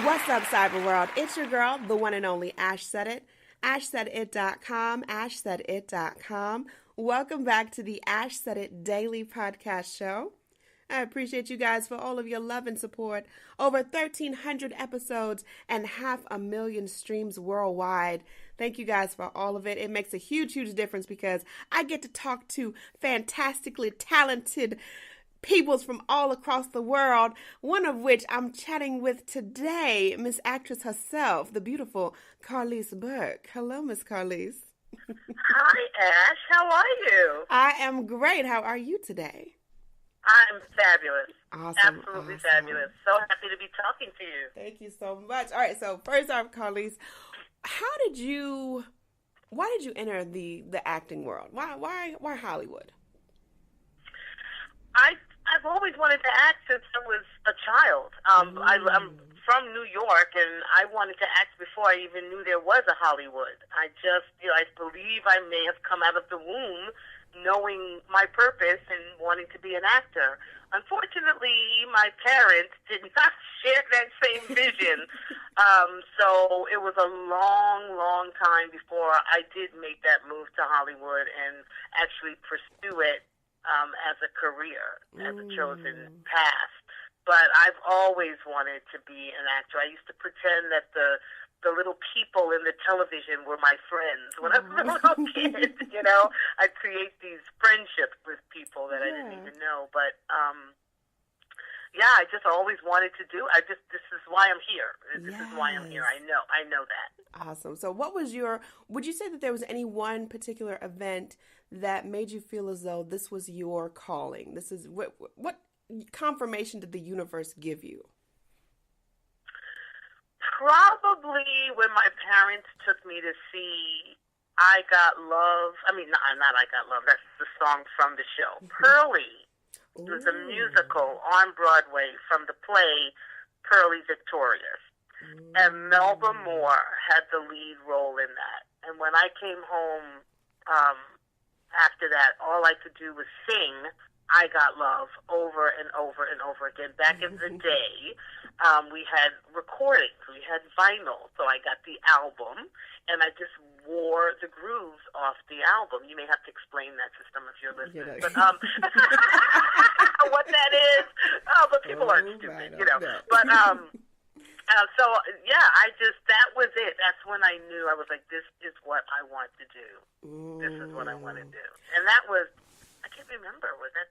What's up, Cyber World? It's your girl, the one and only Ash Said It. AshSaidIt.com, AshSaidIt.com. Welcome back to the Ash Said It Daily Podcast Show. I appreciate you guys for all of your love and support. Over 1,300 episodes and 500,000 streams worldwide. Thank you guys for all of it. It makes a huge, huge difference because I get to talk to fantastically talented peoples from all across the world, one of which I'm chatting with today, Miss Actress herself, the beautiful Carlease Burke. Hello, Miss Carlease. Hi, Ash. How are you? I am great. How are you today? I'm fabulous. Awesome. Absolutely awesome. Fabulous. So happy to be talking to you. Thank you so much. All right, so first off, Carlease, why did you enter the acting world? Why Hollywood? I've always wanted to act since I was a child. I'm from New York, and I wanted to act before I even knew there was a Hollywood. I believe I may have come out of the womb knowing my purpose and wanting to be an actor. Unfortunately, my parents did not share that same vision. So it was a long, long time before I did make that move to Hollywood and actually pursue it as a career, as a chosen path. But I've always wanted to be an actor. I used to pretend that the little people in the television were my friends when I was a little kid. I'd create these friendships with people that I didn't even know. But I just always wanted to do. This is why I'm here. This is why I'm here. I know that. Awesome. So would you say that there was any one particular event that made you feel as though this was your calling? This is what confirmation did the universe give you? Probably when my parents took me to see I Got Love. I mean, not I Got Love. That's the song from the show. Pearly. It was a musical on Broadway from the play Pearly Victorious. And Melba Moore had the lead role in that. And when I came home after that, all I could do was sing I Got Love over and over and over again. Back in the day, we had recordings. We had vinyl. So I got the album, and I just wore the grooves off the album. You may have to explain that to some of your listeners. But what that is. But people aren't stupid, No. But that was it. That's when I knew. I was like, this is what I want to do. This is what I want to do. And that was, I can't remember. Was that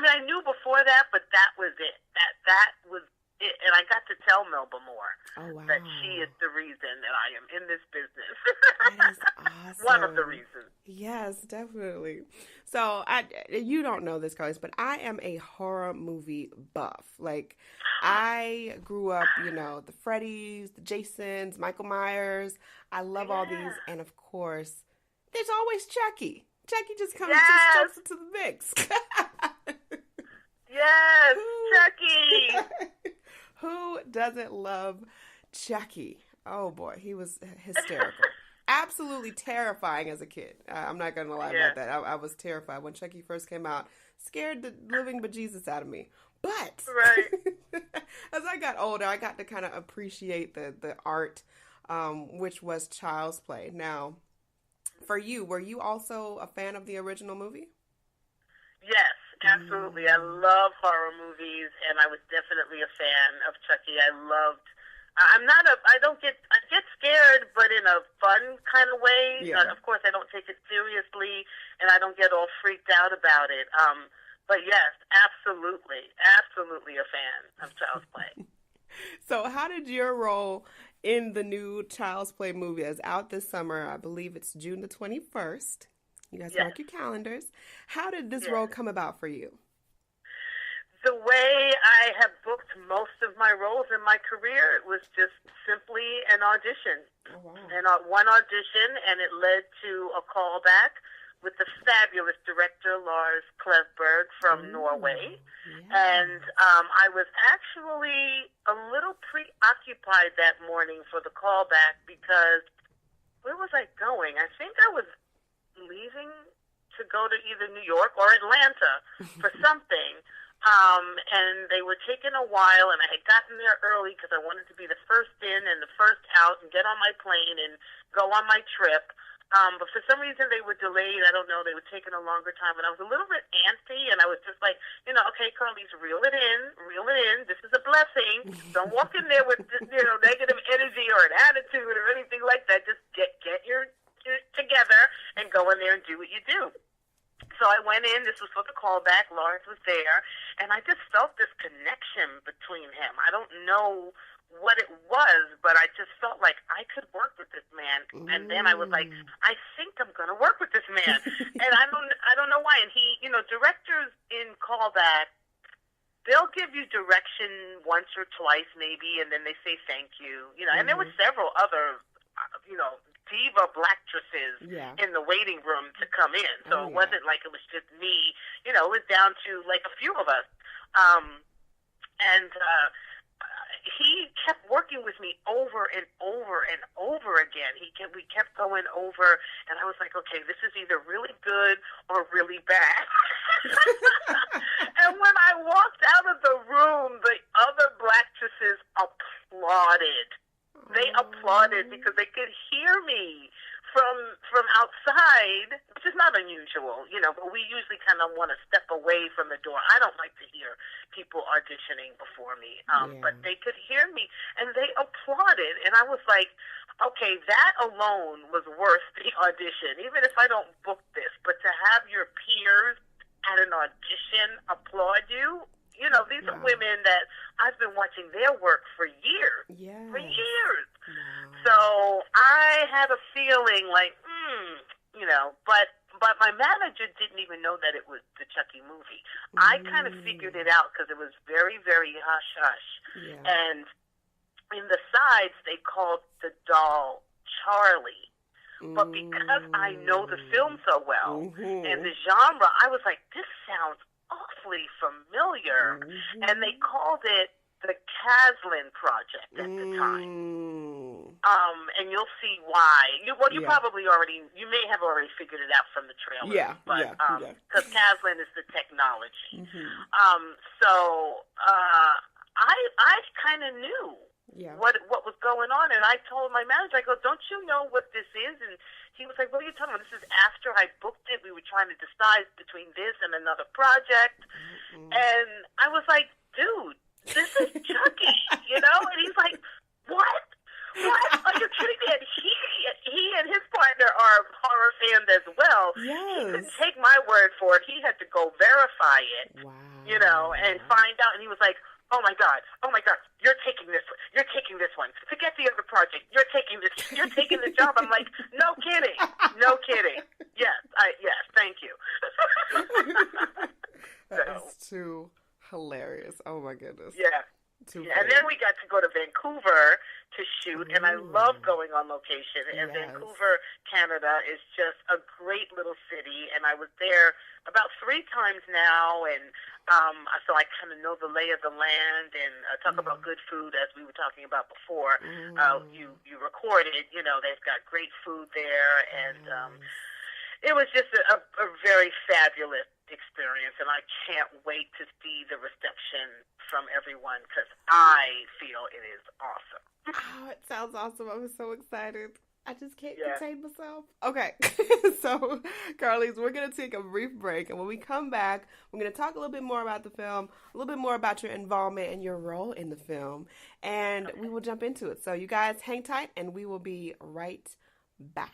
I knew before that, but that was it. That was it. And I got to tell Melba Moore that she is the reason that I am in this business. That is awesome. One of the reasons. Yes, definitely. So you don't know this, Carlease, but I am a horror movie buff. Like, I grew up, the Freddys, the Jasons, Michael Myers. I love all these. And of course, there's always Chucky. Chucky just comes just jumps into the mix. Yes, Chucky. Who doesn't love Chucky? Oh boy, he was hysterical. Absolutely terrifying as a kid. I'm not going to lie about that. I was terrified when Chucky first came out. Scared the living bejesus out of me. But as I got older, I got to kind of appreciate the art, which was child's play. Now, for you, were you also a fan of the original movie? Yes, absolutely. I love horror movies, and I was definitely a fan of Chucky. I get scared, but in a fun kind of way. Yeah. Of course, I don't take it seriously, and I don't get all freaked out about it. But yes, absolutely a fan of Child's Play. So how did your role in the new Child's Play movie is out this summer? I believe it's June the 21st. You guys mark your calendars. How did this role come about for you? The way I have booked most of my roles in my career, it was just simply an audition. Oh, wow. And one audition, and it led to a callback with the fabulous director, Lars Klevberg from Norway. Yeah. And I was actually a little preoccupied that morning for the callback because where was I going? I think I was leaving to go to either New York or Atlanta for something. And they were taking a while, and I had gotten there early because I wanted to be the first in and the first out and get on my plane and go on my trip. But for some reason they were delayed. I don't know. They were taking a longer time, and I was a little bit antsy, and I was just like, okay, Carlease, reel it in. This is a blessing. Don't walk in there with negative energy or an attitude or anything like that. Just get your together and go in there and do what you do. So I went in. This was for the callback. Lars was there, and I just felt this connection between him. I don't know what it was, but I just felt like I could work with this man. And then I was like, I think I'm going to work with this man. And I don't know why. And he, directors in callback, they'll give you direction once or twice maybe, and then they say thank you. And there were several other, diva blackstresses in the waiting room to come in. So it wasn't like it was just me. It was down to like a few of us. He kept working with me over and over and over again. We kept going over, and I was like, okay, this is either really good or really bad. And when I walked out of the room, the other blackstresses applauded. They applauded because they could hear me from outside, which is not unusual, but we usually kind of want to step away from the door. I don't like to hear people auditioning before me, but they could hear me, and they applauded, and I was like, okay, that alone was worth the audition, even if I don't book this, but to have your peers at an audition applaud you, these are women that I've been watching their work for years. For years. So I had a feeling like, but my manager didn't even know that it was the Chucky movie. I kind of figured it out because it was very, very hush-hush. And in the sides, they called the doll Charlie. But because I know the film so well and the genre, I was like, this sounds awfully familiar, and they called it the Caslin Project at the time. And you'll see why. You probably you may have already figured it out from the trailer. Because Caslin is the technology. So I kind of knew what was going on, and I told my manager, I go, don't you know what this is? And he was like, what are you talking about? This is after I booked it. We were trying to decide between this and another project. And I was like, dude, this is Chucky, And he's like, what? Are you kidding me? And he and his partner are horror fans as well. He couldn't take my word for it. He had to go verify it, and find out. And he was like, oh my God, you're taking this one. Forget the other project. You're taking the job. I'm like, no kidding. Yes, thank you. That's too hilarious. Oh my goodness. And then we got to go to Vancouver to shoot, and I love going on location. And Vancouver, Canada, is just a great little city, and I was there about 3 times now, and so I kind of know the lay of the land, and talk about good food, as we were talking about before. You recorded, they've got great food there, and it was just a very fabulous experience, and I can't wait to see the reception from everyone because I feel it is awesome. Oh, it sounds awesome. I'm so excited. I just can't contain myself. Okay, so Carlease, we're going to take a brief break, and when we come back, we're going to talk a little bit more about the film, a little bit more about your involvement and your role in the film, and we will jump into it. So you guys hang tight, and we will be right back.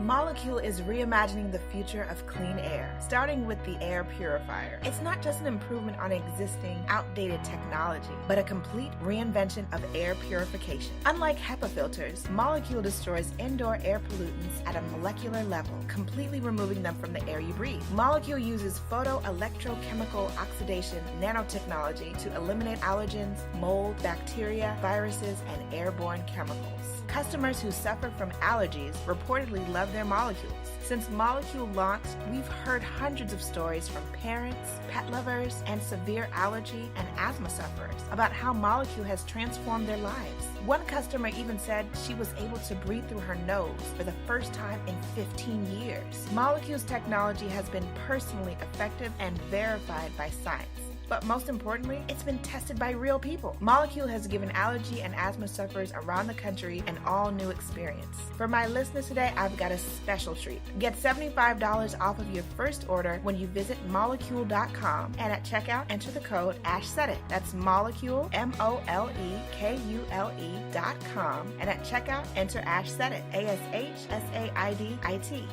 Molecule is reimagining the future of clean air, starting with the air purifier. It's not just an improvement on existing, outdated technology, but a complete reinvention of air purification. Unlike HEPA filters, Molecule destroys indoor air pollutants at a molecular level, completely removing them from the air you breathe. Molecule uses photoelectrochemical oxidation nanotechnology to eliminate allergens, mold, bacteria, viruses, and airborne chemicals. Customers who suffer from allergies reportedly love love their molecules. Since Molecule launched, we've heard hundreds of stories from parents, pet lovers, and severe allergy and asthma sufferers about how Molecule has transformed their lives. One customer even said she was able to breathe through her nose for the first time in 15 years. Molecule's technology has been personally effective and verified by science. But most importantly, it's been tested by real people. Molecule has given allergy and asthma sufferers around the country an all-new experience. For my listeners today, I've got a special treat. Get $75 off of your first order when you visit molecule.com, and at checkout, enter the code AshSaidIt. That's Molecule, MOLEKULE.com, and at checkout, enter AshSaidIt, ASHSAIDIT.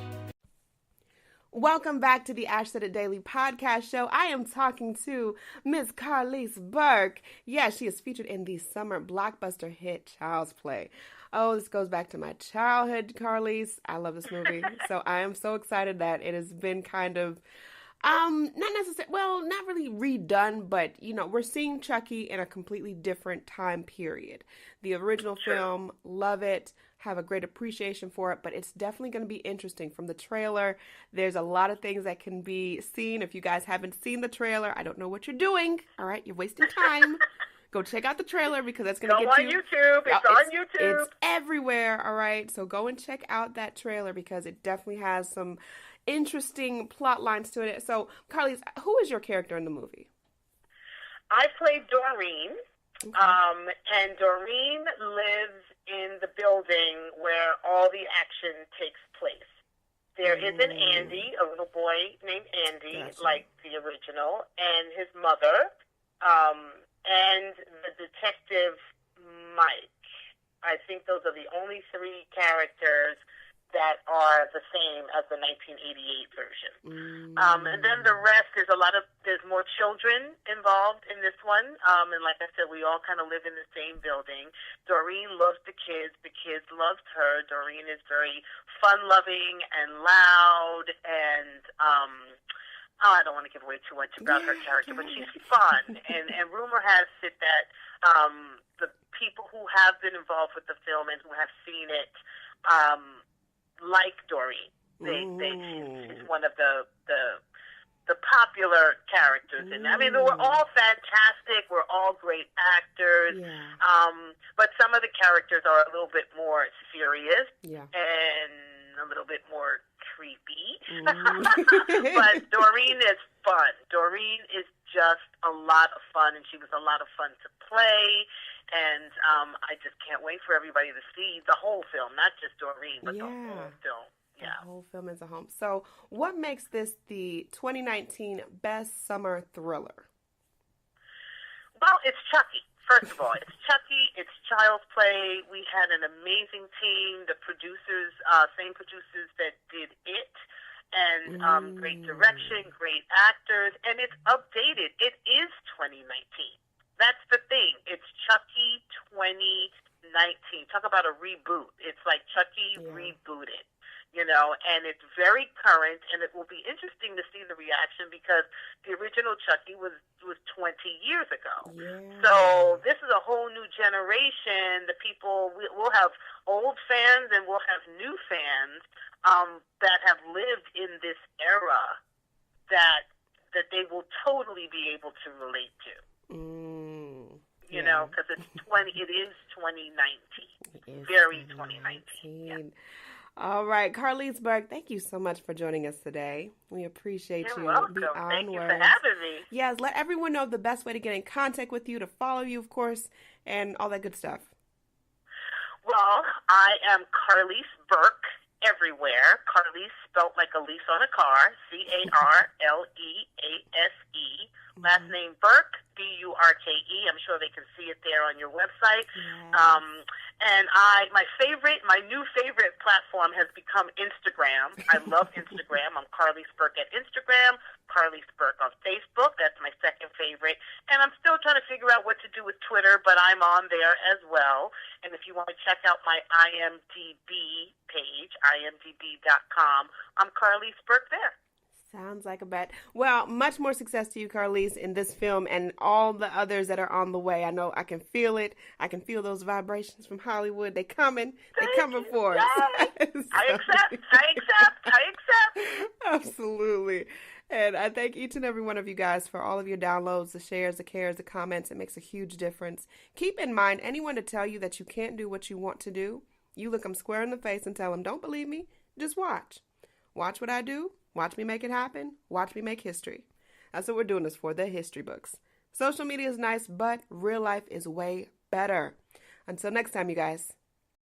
Welcome back to the Ash Said It Daily podcast show. I am talking to Miss Carlease Burke. Yeah, she is featured in the summer blockbuster hit Child's Play. Oh, this goes back to my childhood, Carlease. I love this movie. So I am so excited that it has been kind of, not necessarily, well, not really redone, but, you know, we're seeing Chucky in a completely different time period. The original film, love it. Have a great appreciation for it, but it's definitely going to be interesting. From the trailer, there's a lot of things that can be seen. If you guys haven't seen the trailer, I don't know what you're doing. All right, you're wasting time. Go check out the trailer because that's going to get you. Go on YouTube. It's on YouTube. It's everywhere, all right? So go and check out that trailer because it definitely has some interesting plot lines to it. So, Carlease, who is your character in the movie? I played Doreen. Okay. And Doreen lives in the building where all the action takes place. There is an Andy, a little boy named Andy, like the original, and his mother, and the detective Mike. I think those are the only three characters that are the same as the 1988 version. And then the rest, there's more children involved in this one. And like I said, we all kind of live in the same building. Doreen loves the kids loved her. Doreen is very fun-loving and loud, and I don't want to give away too much about her character, but she's fun. And rumor has it that the people who have been involved with the film and who have seen it like Doreen. She's one of the popular characters. And I mean, we're all fantastic. We're all great actors. But some of the characters are a little bit more serious and a little bit more creepy. But Doreen is fun. Doreen is just a lot of fun, and she was a lot of fun to play. And I just can't wait for everybody to see the whole film, not just Doreen, but the whole film. Yeah. The whole film as a whole. So what makes this the 2019 best summer thriller? Well, it's Chucky. First of all, it's Chucky. It's Child's Play. We had an amazing team. The producers, same producers that did it. And great direction, great actors. And it's updated. It is 2019. That's the thing. It's Chucky 2019. Talk about a reboot. It's like Chucky rebooted, you know, and it's very current, and it will be interesting to see the reaction because the original Chucky was 20 years ago. So this is a whole new generation. The people, we'll have old fans and we'll have new fans that have lived in this era that they will totally be able to relate to. You know, because it is 2019. It is very 2019. Yeah. All right, Carlease Burke, thank you so much for joining us today. We appreciate you. You're welcome. Thank you for having me. Yes, let everyone know the best way to get in contact with you, to follow you, of course, and all that good stuff. Well, I am Carlease Burke everywhere. Carlease spelled like a lease on a car, Carlease. Last name Burke, Burke. I'm sure they can see it there on your website. And my new favorite platform has become Instagram. I love Instagram. I'm Carlease Burke at Instagram, Carlease Burke on Facebook. That's my second favorite. And I'm still trying to figure out what to do with Twitter, but I'm on there as well. And if you want to check out my IMDb page, imdb.com, I'm Carlease Burke there. Sounds like a bet. Well, much more success to you, Carlease, in this film and all the others that are on the way. I know I can feel it. I can feel those vibrations from Hollywood. They coming. They coming for us. So, I accept. Absolutely. And I thank each and every one of you guys for all of your downloads, the shares, the cares, the comments. It makes a huge difference. Keep in mind, anyone to tell you that you can't do what you want to do, you look them square in the face and tell them, don't believe me, just watch. Watch what I do. Watch me make it happen. Watch me make history. That's what we're doing this for, the history books. Social media is nice, but real life is way better. Until next time, you guys,